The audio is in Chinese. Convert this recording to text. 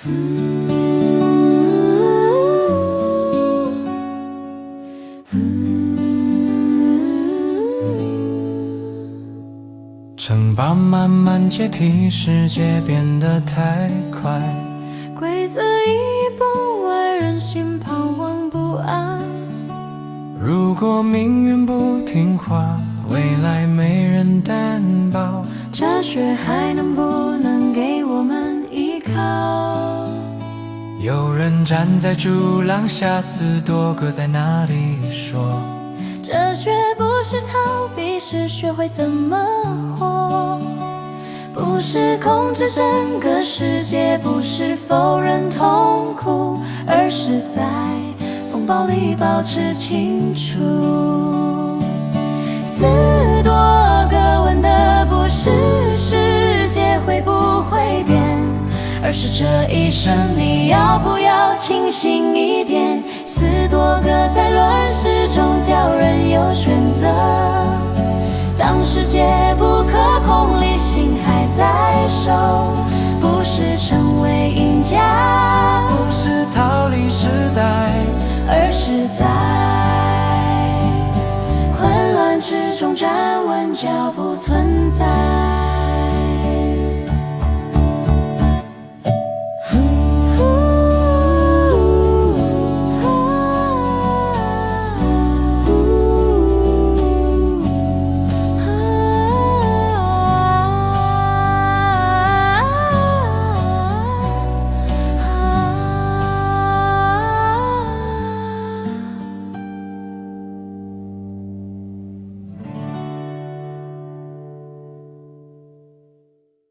城堡慢慢解体，世界变得太快，规则一步外，人心彷徨不安。如果命运不听话，未来没人担保，哲学还能不能给我们依靠？有人站在柱廊下，4多个在那里说，哲学不是逃避，是学会怎么活。不是控制整个世界，不是否认痛苦，而是在风暴里保持清楚。4多个问的不是世界会不会变，而是这一生你要不要清醒一点。4多个在乱世中叫人有选择，当世界不可控，理性还在手，不是成为赢家，不是逃离时代，而是在混乱之中站稳脚步存在。